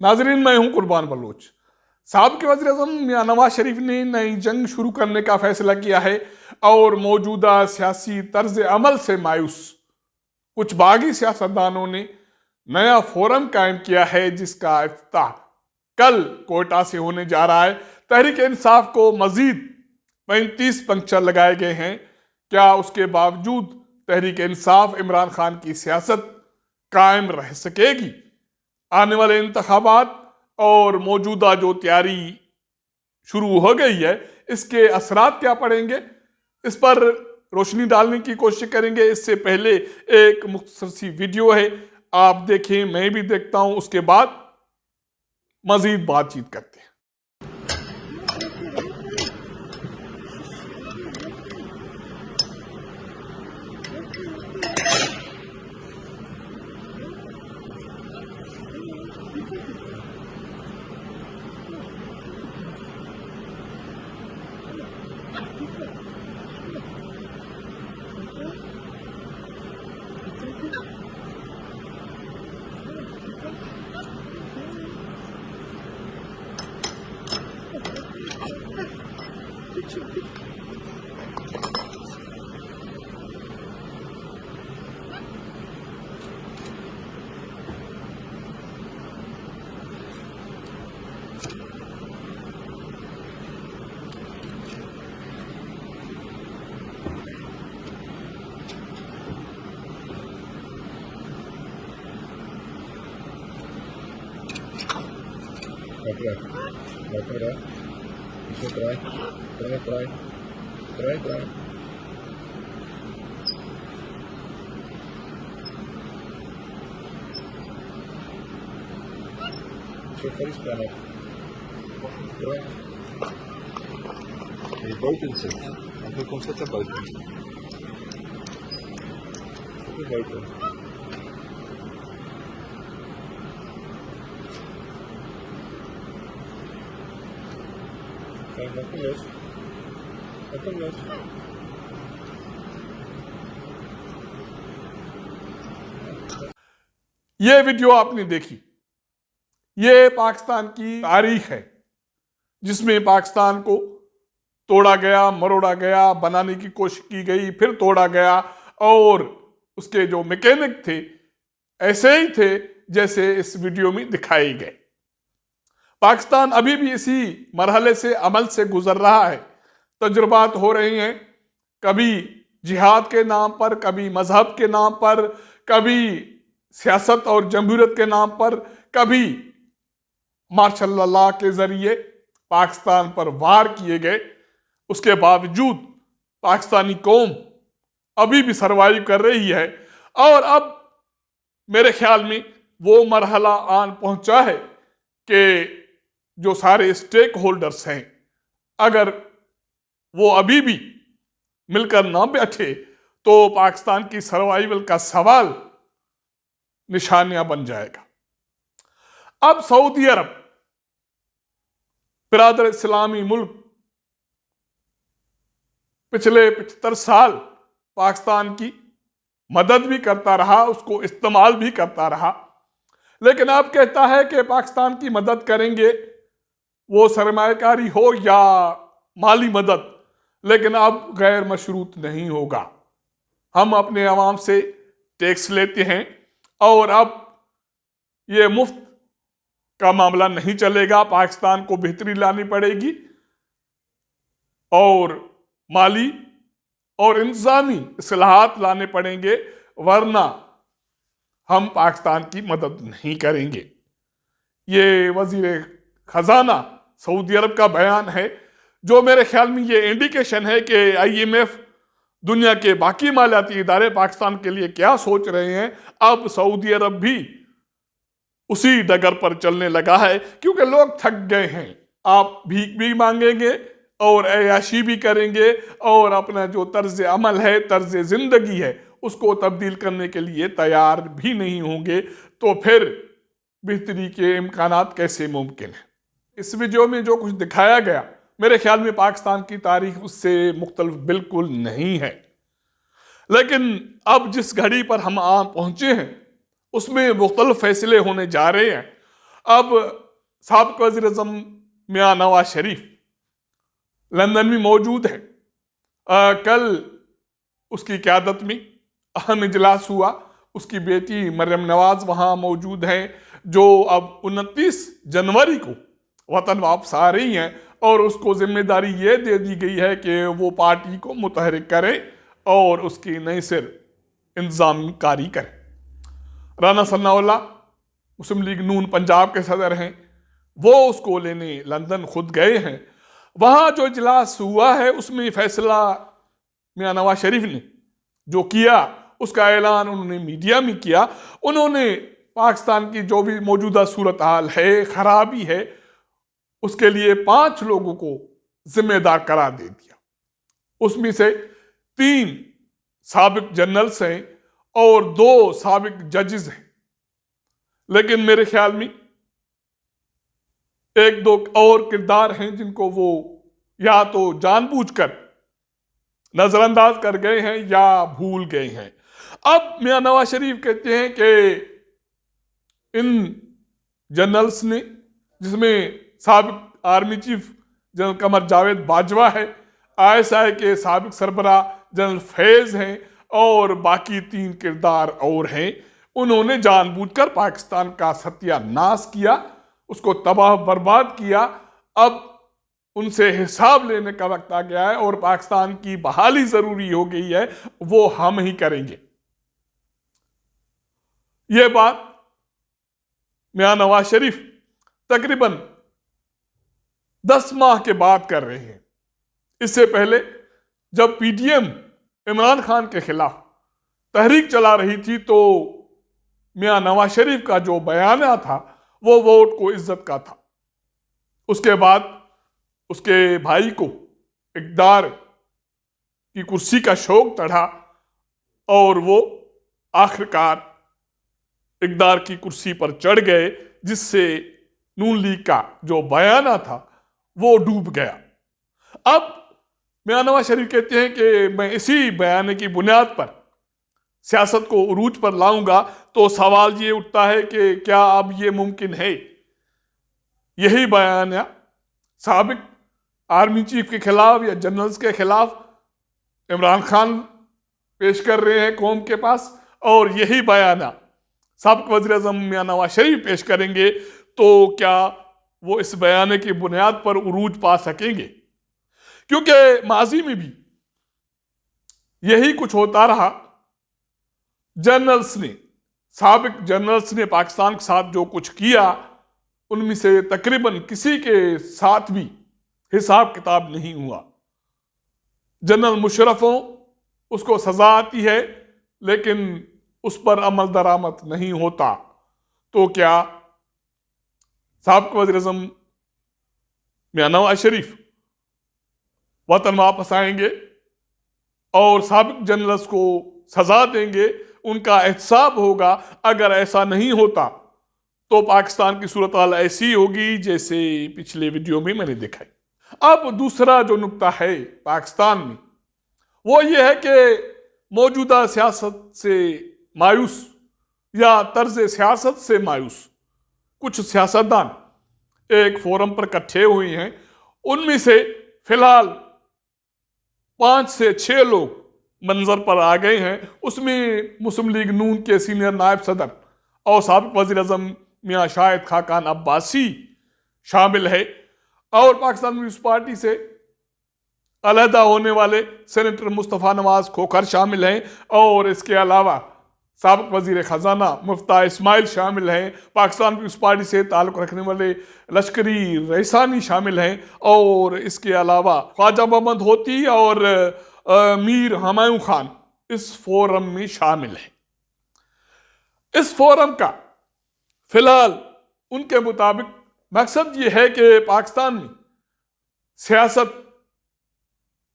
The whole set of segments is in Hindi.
नाजरीन, मैं हूं कुर्बान बलोच। साबिक़ वज़ीर-ए-आज़म मियां नवाज शरीफ ने नई जंग शुरू करने का फैसला किया है और मौजूदा सियासी तर्ज अमल से मायूस कुछ बागी सियासतदानों ने नया फोरम कायम किया है, जिसका इफ्तिताह कल कोयटा से होने जा रहा है। तहरीक इंसाफ को मजीद 35 पंक्चर लगाए गए हैं। क्या उसके बावजूद तहरीक इंसाफ इमरान खान की सियासत कायम रह सकेगी? आने वाले इंतखाबात और मौजूदा जो तैयारी शुरू हो गई है, इसके असरात क्या पड़ेंगे, इस पर रोशनी डालने की कोशिश करेंगे। इससे पहले एक मुख्तसर सी वीडियो है, आप देखें, मैं भी देखता हूं, उसके बाद मजीद बातचीत करते हैं। Die boot in zit. En hoe komt het boot in? Op de boot in. Kijk, dat komt los. Dat komt los. ये वीडियो आपने देखी, ये पाकिस्तान की तारीख है जिसमें पाकिस्तान को तोड़ा गया, मरोड़ा गया, बनाने की कोशिश की गई, फिर तोड़ा गया, और उसके जो मैकेनिक थे ऐसे ही थे जैसे इस वीडियो में दिखाए गए। पाकिस्तान अभी भी इसी मरहले से, अमल से गुजर रहा है। तजुर्बात हो रही हैं, कभी जिहाद के नाम पर, कभी मजहब के नाम पर, कभी सियासत और जमहूरियत के नाम पर, कभी मार्शल लॉ के जरिए पाकिस्तान पर वार किए गए। उसके बावजूद पाकिस्तानी कौम अभी भी सरवाइव कर रही है, और अब मेरे ख्याल में वो मरहला आन पहुंचा है कि जो सारे स्टेक होल्डर्स हैं, अगर वो अभी भी मिलकर ना बैठे तो पाकिस्तान की सर्वाइवल का सवाल निशानियां बन जाएगा। अब सऊदी अरब, बिरादर इस्लामी मुल्क, पिछले 75 साल पाकिस्तान की मदद भी करता रहा, उसको इस्तेमाल भी करता रहा, लेकिन अब कहता है कि पाकिस्तान की मदद करेंगे, वो सरमायाकारी हो या माली मदद, लेकिन अब गैर मशरूत नहीं होगा। हम अपने अवाम से टैक्स लेते हैं और अब ये मुफ्त का मामला नहीं चलेगा। पाकिस्तान को बेहतरी लानी पड़ेगी और माली और इंतजामी इस्लाहात लाने पड़ेंगे, वरना हम पाकिस्तान की मदद नहीं करेंगे। ये वजीर खजाना सऊदी अरब का बयान है, जो मेरे ख्याल में ये इंडिकेशन है कि IMF, दुनिया के बाकी मालियाती इदारे पाकिस्तान के लिए क्या सोच रहे हैं। अब सऊदी अरब भी उसी डगर पर चलने लगा है, क्योंकि लोग थक गए हैं। आप भीख भी मांगेंगे और ऐयाशी भी करेंगे और अपना जो तर्ज अमल है, तर्ज जिंदगी है, उसको तब्दील करने के लिए तैयार भी नहीं होंगे, तो फिर बेहतरी के इम्कानात कैसे मुमकिन है। इस वीडियो में जो कुछ दिखाया गया, मेरे ख्याल में पाकिस्तान की तारीख उससे मुख्तलिफ बिल्कुल नहीं है। लेकिन अब जिस घड़ी पर हम पहुंचे हैं उसमें मुख्तलिफ फैसले होने जा रहे हैं। अब साबिक़ वज़ीर-ए-आज़म मियां नवाज शरीफ लंदन में मौजूद है। कल उसकी क़यादत में अहम इजलास हुआ। उसकी बेटी मरियम नवाज वहाँ मौजूद हैं, जो अब 29 जनवरी को वतन वापस आ रही हैं और उसको जिम्मेदारी ये दे दी गई है कि वो पार्टी को मुतहरिक करे और उसकी नई सिर इंतजामकारी करे। राना सनाउल्लाह मुस्लिम लीग नून पंजाब के सदर हैं, वो उसको लेने लंदन खुद गए हैं। वहाँ जो इजलास हुआ है उसमें फैसला मियां नवाज शरीफ ने जो किया उसका ऐलान उन्होंने मीडिया में किया। उन्होंने पाकिस्तान की जो भी मौजूदा सूरत हाल है, खराबी है, उसके लिए 5 लोगों को जिम्मेदार करार दे दिया। उसमें से 3 साबिक जनरल्स हैं और 2 साबिक जजेस हैं। लेकिन मेरे ख्याल में 1-2 और किरदार हैं जिनको वो या तो जानबूझकर नजरअंदाज कर गए हैं या भूल गए हैं। अब मियां नवाज शरीफ कहते हैं कि इन जनरल्स ने, जिसमें साबिक army chief general Qamar Javed Bajwa है, ISI के साबिक सरबरा जनरल फैज हैं और बाकी 3 किरदार और हैं, उन्होंने जानबूझकर पाकिस्तान का सत्यानाश किया, उसको तबाह बर्बाद किया। अब उनसे हिसाब लेने का वक्त आ गया है और पाकिस्तान की बहाली जरूरी हो गई है, वो हम ही करेंगे। यह बात मियां नवाज शरीफ तकरीबन 10 माह के बाद कर रहे हैं। इससे पहले जब PTM इमरान खान के खिलाफ तहरीक चला रही थी तो मियां नवाज शरीफ का जो बयान था वो वोट को इज्जत का था। उसके बाद उसके भाई को इक़्तिदार की कुर्सी का शौक चढ़ा और वो आखिरकार इक़्तिदार की कुर्सी पर चढ़ गए, जिससे नून लीग का जो बयाना था वो डूब गया। अब मियां नवाज शरीफ कहते हैं कि मैं इसी बयाने की बुनियाद पर सियासत को उरूज पर लाऊंगा। तो सवाल ये उठता है कि क्या अब ये मुमकिन है? यही बयान साबिक आर्मी चीफ के खिलाफ या जनरल्स के खिलाफ इमरान खान पेश कर रहे हैं कौम के पास, और यही बयान साबिक वज़ीर-ए-आज़म मियां नवाज शरीफ पेश करेंगे, तो क्या वो इस बयाने की बुनियाद पर उरूज पा सकेंगे? क्योंकि माजी में भी यही कुछ होता रहा। जनरल्स ने, साबिक जनरल्स ने पाकिस्तान के साथ जो कुछ किया, उनमें से तकरीबन किसी के साथ भी हिसाब किताब नहीं हुआ। जनरल मुशर्रफ हो, उसको सजा आती है लेकिन उस पर अमल दरामद नहीं होता। तो क्या साबिक वज़ीर-ए-आज़म मियां नवाज शरीफ वतन वापस आएंगे और साबिक जनरल्स को सजा देंगे? उनका एहतसाब होगा। अगर ऐसा नहीं होता तो पाकिस्तान की सूरत हाल ऐसी होगी जैसे पिछले वीडियो में मैंने दिखाई। अब दूसरा जो नुक्ता है पाकिस्तान में, वो ये है कि मौजूदा सियासत से मायूस या तर्ज सियासत से मायूस कुछ सियासतदान एक फोरम पर इकट्ठे हुए हैं। उनमें से फिलहाल 5 से 6 लोग मंजर पर आ गए हैं। उसमें मुस्लिम लीग नून के सीनियर नायब सदर और साबिक वज़ीर-ए-आज़म मियां शाहिद खाकान अब्बासी शामिल है और पाकिस्तान पीपल्स पार्टी से अलहदा होने वाले सेनेटर मुस्तफ़ा नवाज खोखर शामिल हैं और इसके अलावा साबिक वज़ीर ख़जाना मुफ्ता इस्माइल शामिल हैं। पाकिस्तान पीपल्स पार्टी से ताल्लुक़ रखने वाले लश्करी रईसानी शामिल हैं और इसके अलावा ख्वाजा मोहम्मद होती और मीर हुमायूं खान इस फोरम में शामिल हैं। इस फोरम का फिलहाल उनके मुताबिक मकसद ये है कि पाकिस्तान में सियासत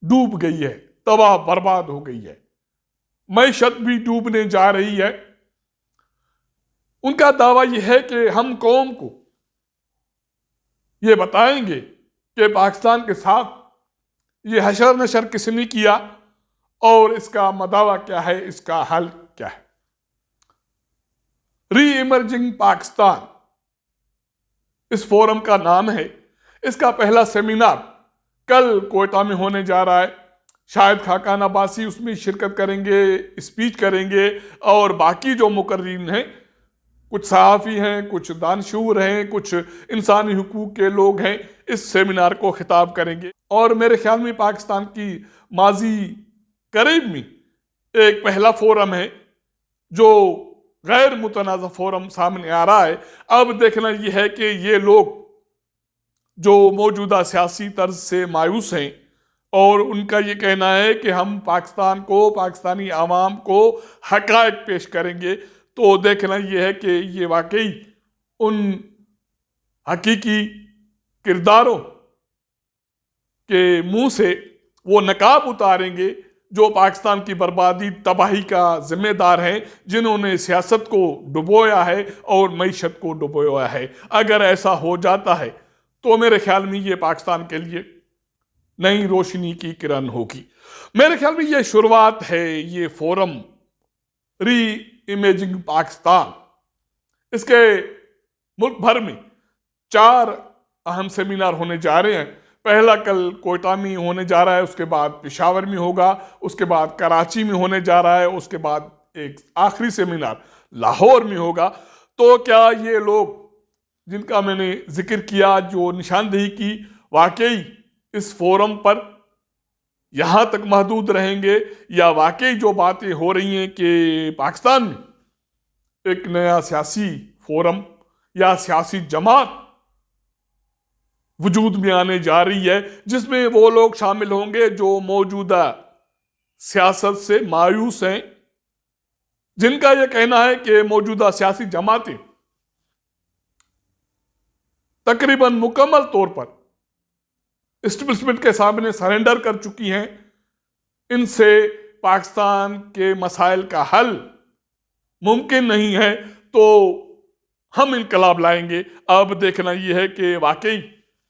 डूब गई है, तबाह बर्बाद हो गई है, मईशत भी डूबने जा रही है। उनका दावा यह है कि हम कौम को ये बताएंगे कि पाकिस्तान के साथ ये हशर नशर किसने किया और इसका मदावा क्या है, इसका हल क्या है। री इमर्जिंग पाकिस्तान इस फोरम का नाम है। इसका पहला सेमिनार कल कोयटा में होने जा रहा है। शायद खाकान अब्बासी उसमें शिरकत करेंगे, स्पीच करेंगे, और बाकी जो मुकर्रीन हैं, कुछ सहाफ़ी हैं, कुछ दानशूर हैं, कुछ इंसानी हुकूक के लोग हैं, इस सेमिनार को खिताब करेंगे। और मेरे ख्याल में पाकिस्तान की माजी करीब में एक पहला फोरम है जो गैर मुतनाज़ फोरम सामने आ रहा है। अब देखना यह है कि ये लोग जो मौजूदा सियासी तर्ज से मायूस हैं और उनका ये कहना है कि हम पाकिस्तान को, पाकिस्तानी आवाम को हक़ाइक़ पेश करेंगे, तो देखना यह है कि ये वाकई उन हकीकी किरदारों के मुंह से वो नकाब उतारेंगे जो पाकिस्तान की बर्बादी, तबाही का जिम्मेदार हैं, जिन्होंने सियासत को डुबोया है और मईशत को डुबोया है। अगर ऐसा हो जाता है तो मेरे ख्याल में ये पाकिस्तान के लिए नई रोशनी की किरण होगी। मेरे ख्याल में ये शुरुआत है, ये फोरम री इमेजिंग पाकिस्तान। इसके मुल्क भर में 4 अहम सेमिनार होने जा रहे हैं। पहला कल कोयटा में होने जा रहा है, उसके बाद पेशावर में होगा, उसके बाद कराची में होने जा रहा है, उसके बाद एक आखिरी सेमिनार लाहौर में होगा। तो क्या ये लोग जिनका मैंने जिक्र किया, जो निशानदेही की, वाकई इस फोरम पर यहाँ तक महदूद रहेंगे, या वाकई जो बातें हो रही हैं कि पाकिस्तान में एक नया सियासी फोरम या सियासी जमात वजूद में आने जा रही है, जिसमें वो लोग शामिल होंगे जो मौजूदा सियासत से मायूस हैं, जिनका यह कहना है कि मौजूदा सियासी जमातें तकरीबन मुकम्मल तौर पर एस्टेब्लिशमेंट के सामने सरेंडर कर चुकी हैं। इनसे पाकिस्तान के मसाइल का हल मुमकिन नहीं है, तो हम इनकलाब लाएंगे। अब देखना यह है कि वाकई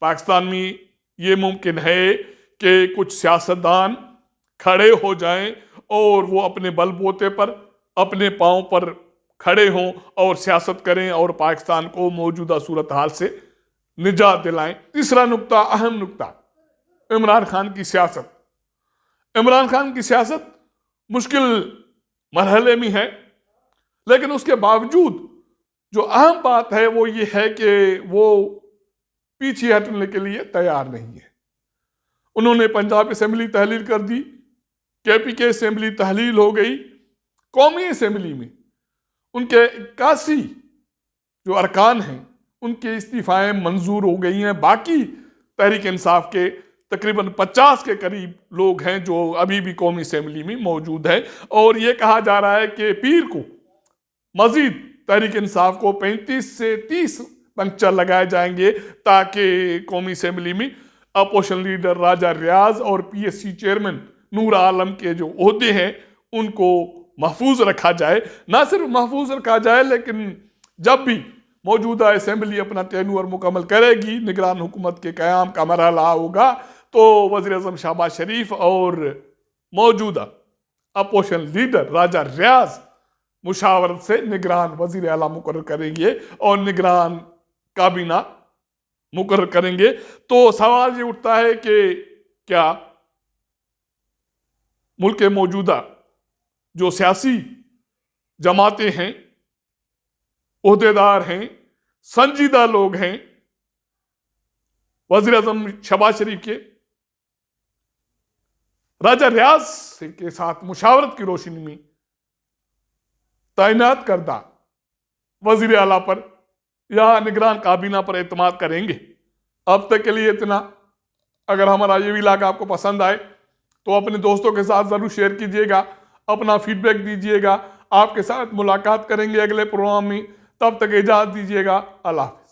पाकिस्तान में ये मुमकिन है कि कुछ सियासतदान खड़े हो जाएं और वो अपने बलबूते पर, अपने पांव पर खड़े हों और सियासत करें और पाकिस्तान को मौजूदा सूरत हाल से निजात दिलाएं। तीसरा नुक्ता, अहम नुक्ता, इमरान खान की सियासत। इमरान खान की सियासत मुश्किल मरहले में है, लेकिन उसके बावजूद जो अहम बात है वो ये है कि वो पीछे हटने के लिए तैयार नहीं है। उन्होंने पंजाब असेंबली तहलील कर दी, KPK असेंबली तहलील हो गई, कौमी असेंबली में उनके 81 जो अरकान हैं उनके इस्तीफाएं मंजूर हो गई हैं। बाकी तहरीक इंसाफ के तकरीबन 50 के करीब लोग हैं जो अभी भी कौमी असेंबली में मौजूद हैं, और ये कहा जा रहा है कि पीर को मजीद तहरीक इंसाफ को 35 से 30 पंक्चर लगाए जाएंगे ताकि कौमी असेंबली में अपोजिशन लीडर राजा रियाज और PSC चेयरमैन नूर आलम के जो ओहदे हैं उनको महफूज रखा जाए। ना सिर्फ महफूज रखा जाए, लेकिन जब भी मौजूदा असेंबली अपना तेनूर मुकम्मल करेगी, निगरान हुकूमत के क़याम का मरहला होगा, तो वज़ीर-ए-आज़म शहबाज शरीफ और मौजूदा अपोजिशन लीडर राजा रियाज मुशावरत से निगरान वज़ीर आला मुकर्रर करेंगे और निगरान काबीना मुकर्रर करेंगे। तो सवाल ये उठता है कि क्या मुल्क के मौजूदा जो सियासी जमातें हैं, ओहदेदार हैं, संजीदा लोग हैं, वज़ीर-ए-आज़म शहबाज शरीफ के राजा रियाज के साथ मुशावरत की रोशनी में तैनात करदा वज़ीर आला पर या निगरान काबीना पर एतमाद करेंगे। अब तक के लिए इतना। अगर हमारा ये व्लॉग आपको पसंद आए तो अपने दोस्तों के साथ ज़रूर शेयर कीजिएगा, अपना फीडबैक दीजिएगा। आपके साथ मुलाकात करेंगे अगले प्रोग्राम में, तब तक इजाज़त दीजिएगा। अल्लाह हाफ़िज़।